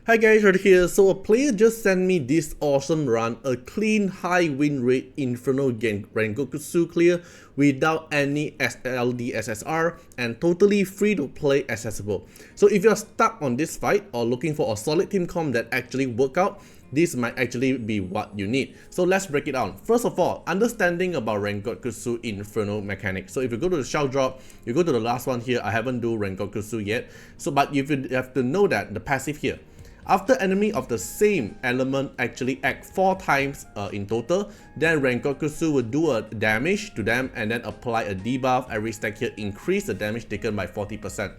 Hi guys, right here. So a player just sent me this awesome run, a clean high win rate Inferno Rengokutsu clear without any LD SSR and totally free to play accessible. So if you're stuck on this fight or looking for a solid team comp that actually work out, this might actually be what you need. So let's break it down. First of all, understanding about Rengokutsu Inferno mechanic. So if you go to the shell drop, you go to the last one here. I haven't do Rengokutsu yet. So but you have to know that the passive here. After enemy of the same element actually act 4 times in total, then Rengokutsu will do a damage to them and then apply a debuff. Every stack here increase the damage taken by 40%.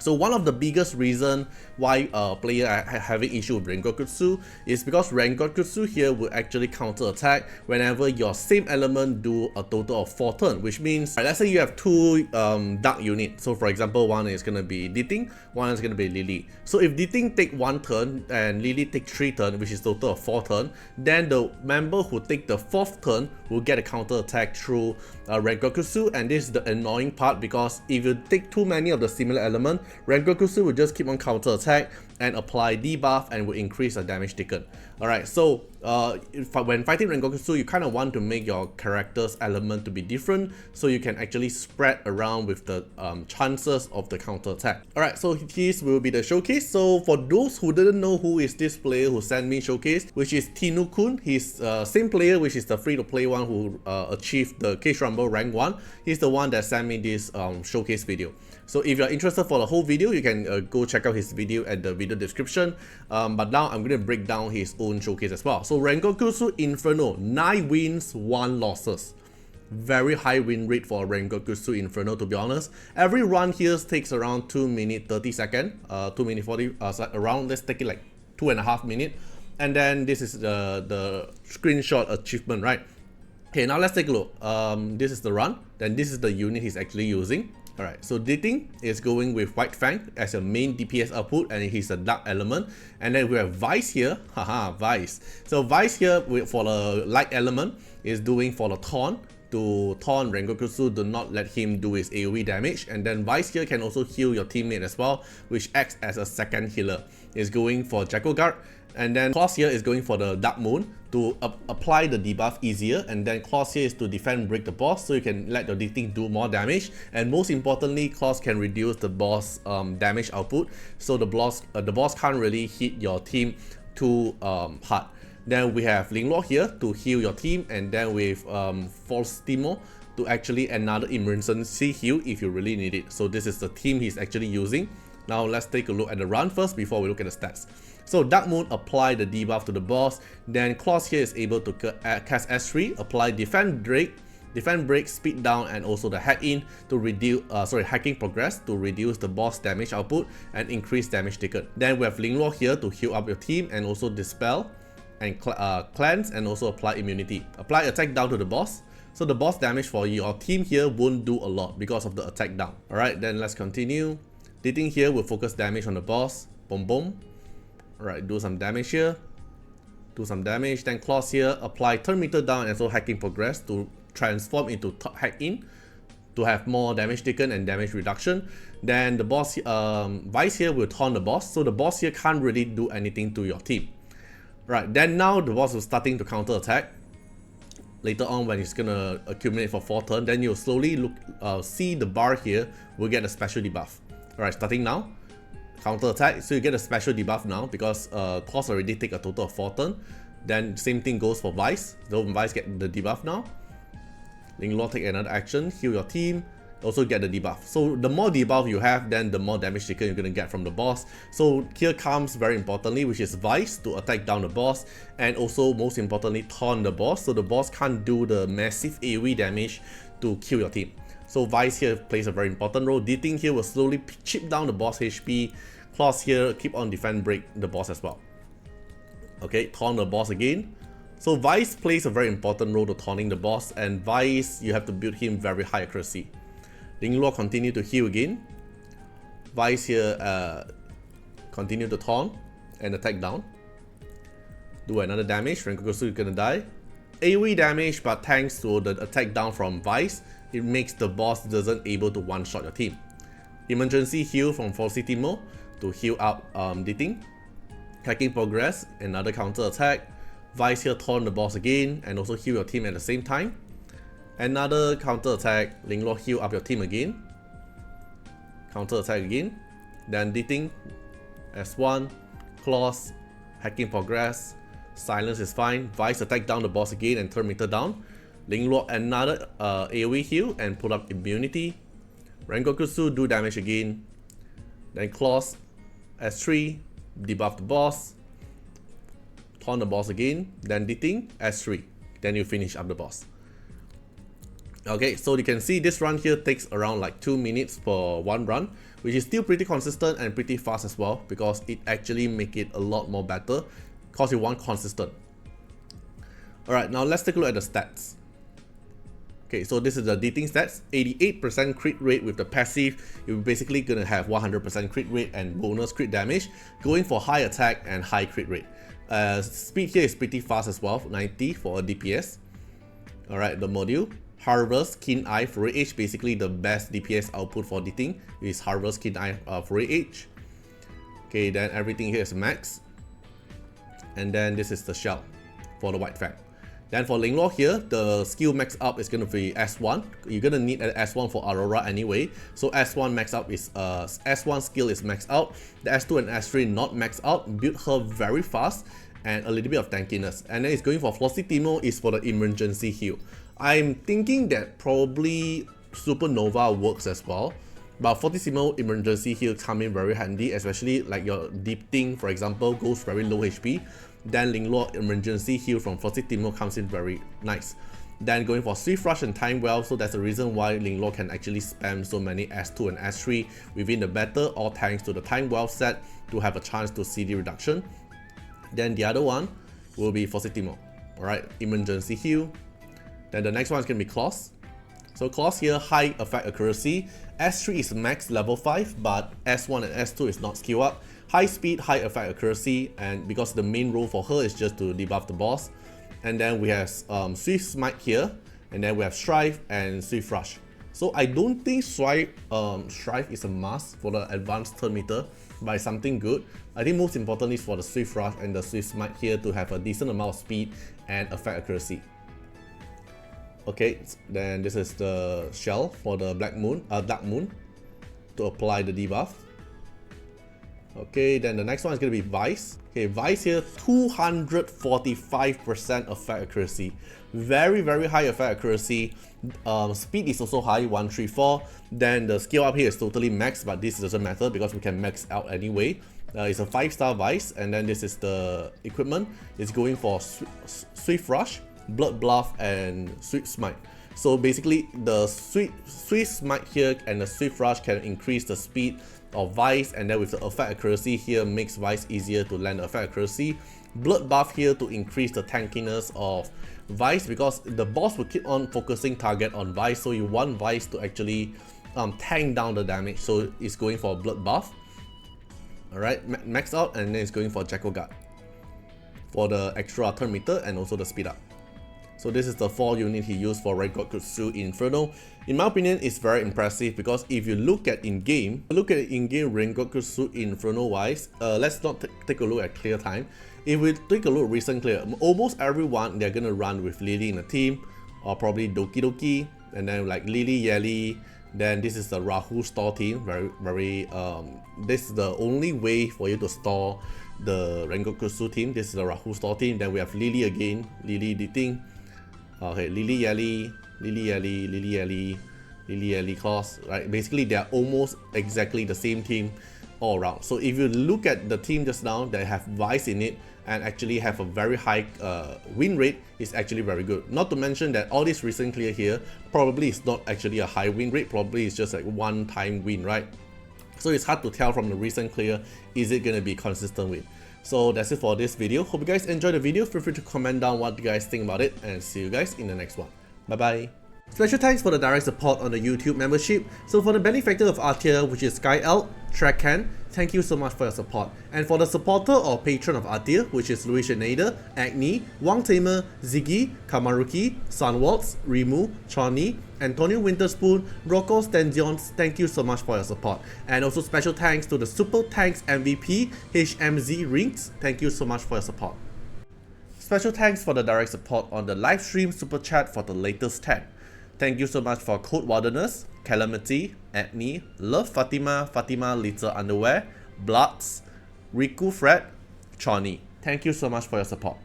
So one of the biggest reason why a player having issue with Rengokutsu is because Rengokutsu here will actually counter attack whenever your same element do a total of 4 turns, which means let's say you have 2 dark units. So for example, one is gonna be Diting, one is gonna be Lily. So if Diting take 1 turn and Lily take 3 turns, which is total of 4 turns, then the member who take the 4th turn will get a counter attack through Rengokutsu, and this is the annoying part because if you take too many of the similar element, Rengokutsu will just keep on counter attack and apply debuff and will increase the damage taken. Alright, so when fighting Rengokutsu, you kind of want to make your character's element to be different so you can actually spread around with the chances of the counter attack. Alright, so this will be the showcase. So for those who didn't know who is this player who sent me showcase, which is Tinu-kun. He's same player, which is the free to play one who achieved the Cage Rumble rank 1. He's the one that sent me this showcase video. So if you're interested for the whole video, you can go check out his video at the video description. But now I'm going to break down his own showcase as well. So Rengokutsu Inferno, 9 wins, 1 losses. Very high win rate for Rengokutsu Inferno, to be honest. Every run here takes around 2 minutes 30 seconds, 2 minutes 40, around, let's take it like 2.5 minutes. And then this is the screenshot achievement, right? Okay, now let's take a look. This is the run, then this is the unit he's actually using. Alright, so Diting is going with White Fang as a main DPS output, and he's a dark element. And then we have Vice here, haha, Vice. So Vice here for the light element is doing for the taunt, to taunt Rengokutsu, do not let him do his AoE damage. And then Vice here can also heal your teammate as well, which acts as a second healer. Is going for Jackal Guard. And then Claws here is going for the Dark Moon to apply the debuff easier, and then Claws here is to defend break the boss, so you can let your Diting do more damage. And most importantly, Claws can reduce the boss damage output, so the boss can't really hit your team too hard. Then we have Lingluo here to heal your team, and then with False Timo to actually another emergency heal if you really need it. So this is the team he's actually using. Now let's take a look at the run first before we look at the stats. So Dark Moon apply the debuff to the boss, then Claws here is able to cast S3, apply defend break, speed down, and also the hack in to reduce hacking progress to reduce the boss damage output and increase damage taken. Then we have Lingluo here to heal up your team and also dispel and cleanse and also apply immunity. Apply attack down to the boss. So the boss damage for your team here won't do a lot because of the attack down. Alright, then let's continue. Diting here will focus damage on the boss. Boom boom. Alright, do some damage here. Do some damage. Then Claws here, apply turn meter down and also hacking progress to transform into hack in to have more damage taken and damage reduction. Then the boss, Vice here will taunt the boss. So the boss here can't really do anything to your team. Right, then now the boss is starting to counter attack. Later on when he's gonna accumulate for 4 turns, then you'll slowly see the bar here will get a special debuff. Alright, starting now. Counter attack, so you get a special debuff now because Claws already take a total of 4 turns. Then same thing goes for Vice. So Vice get the debuff now. Lingluo take another action, heal your team, also get the debuff. So the more debuff you have, then the more damage taken you're gonna get from the boss. So here comes very importantly, which is Vice to attack down the boss, and also most importantly taunt the boss, so the boss can't do the massive AoE damage to kill your team. So Vice here plays a very important role. Diting here will slowly chip down the boss HP. Claws here keep on defend break the boss as well. Okay, taunt the boss again. So Vice plays a very important role to taunting the boss, and Vice, you have to build him very high accuracy. Lingluo continue to heal again. Vice here continue to taunt and attack down. Do another damage, Rengokutsu is gonna die. AoE damage, but thanks to the attack down from Vice, it makes the boss doesn't able to one-shot your team. Emergency heal from False Timo to heal up Diting. Hacking progress, another counter attack. Vice here taunt the boss again and also heal your team at the same time. Another counter attack, Linglord heal up your team again. Counter attack again. Then Ditting, S1, Claws, Hacking progress, Silence is fine. Vice attack down the boss again and turn meter down. Linglord another AoE heal and put up immunity. Rengokutsu do damage again. Then Claws, S3, debuff the boss. Taunt the boss again. Then Ditting, S3. Then you finish up the boss. Okay, so you can see this run here takes around like 2 minutes per one run, which is still pretty consistent and pretty fast as well, because it actually make it a lot more better because you want consistent. Alright, now let's take a look at the stats. Okay, so this is the Ditting stats. 88% crit rate with the passive. You're basically gonna have 100% crit rate and bonus crit damage, going for high attack and high crit rate. Speed here is pretty fast as well, 90 for a DPS. Alright, the module. Harvest, Keen Eye, Foray Edge, basically the best DPS output for Ditting is Harvest, Keen Eye, Foray Edge. Okay, then everything here is max. And then this is the shell for the White Fang. Then for Linglord here, the skill max up is going to be S1. You're going to need an S1 for Aurora anyway. So S1 max up is, S1 skill is maxed out. The S2 and S3 not maxed out. Build her very fast and a little bit of tankiness. And then it's going for Flossie is for the emergency heal. I'm thinking that probably Supernova works as well, but Fortissimo emergency heal come in very handy, especially like your Deep Thing, for example, goes very low HP. Then Linglord emergency heal from Fortissimo comes in very nice. Then going for Swift Rush and Time Well, so that's the reason why Linglord can actually spam so many S2 and S3 within the battle, all thanks to the Time Well set to have a chance to CD reduction. Then the other one will be Fortissimo, alright, emergency heal. Then the next one is going to be Claws. So Claws here, high effect accuracy. S3 is max level 5, but S1 and S2 is not skill up. High speed, high effect accuracy, and because the main role for her is just to debuff the boss. And then we have Swift Smite here, and then we have Strife and Swift Rush. So I don't think Strife is a must for the advanced turn meter, but it's something good. I think most importantly is for the Swift Rush and the Swift Smite here to have a decent amount of speed and effect accuracy. Okay, then this is the shell for the Dark Moon to apply the debuff. Okay, then the next one is going to be Vice. Okay, Vice here, 245% effect accuracy. Very, very high effect accuracy. Speed is also high, 134. Then the skill up here is totally max, but this doesn't matter because we can max out anyway. It's a 5-star Vice, and then this is the equipment. It's going for Swift Rush, Blood Bluff, and Swift Smite. So basically the Swift Smite here and the Swift Rush can increase the speed of Vice, and then with the effect accuracy here makes Vice easier to land the effect accuracy. Blood Buff here to increase the tankiness of Vice, because the boss will keep on focusing target on Vice, so you want Vice to actually tank down the damage, so it's going for Blood Buff. Alright, max out, and then it's going for Jackal Guard for the extra turn meter and also the speed up. So this is the 4 unit he used for Rengokutsu Inferno. In my opinion, it's very impressive because if you look at in-game, Rengokutsu Inferno wise, let's not take a look at clear time. If we take a look at recent clear, almost everyone they're gonna run with Lily in a team, or probably Doki Doki, and then like Lily, Yeli. Then this is the Rahu store team. This is the only way for you to store the Rengokutsu team. This is the Rahu store team. Then we have Lily again, Lily Ditting. Okay, Lily Yeli, Lily Yeli, Lily Yeli, Lily Yeli Claws, right? Basically, they are almost exactly the same team all around. So if you look at the team just now, they have Vice in it and actually have a very high win rate, is actually very good. Not to mention that all this recent clear here probably is not actually a high win rate, probably it's just like one-time win, right? So it's hard to tell from the recent clear, is it going to be consistent win? So that's it for this video. Hope you guys enjoyed the video. Feel free to comment down what you guys think about it, and see you guys in the next one. Bye bye. Special thanks for the direct support on the YouTube membership. So for the benefactor of Artiar, which is Sky Elk, Trackhan, thank you so much for your support. And for the supporter or patron of Artiar, which is Luis Nader, Agni, Wang Tamer, Ziggy, Kamaruki, Sunwaltz, Rimu, Chani, Antonio Winterspoon, Rocco Stendions, thank you so much for your support. And also special thanks to the Super Thanks MVP, HMZ Rings, thank you so much for your support. Special thanks for the direct support on the live stream super chat for the latest tag. Thank you so much for Code Wilderness, Calamity, Agni, Love Fatima, Fatima Little Underwear, Bloods, Riku Fred, Chani. Thank you so much for your support.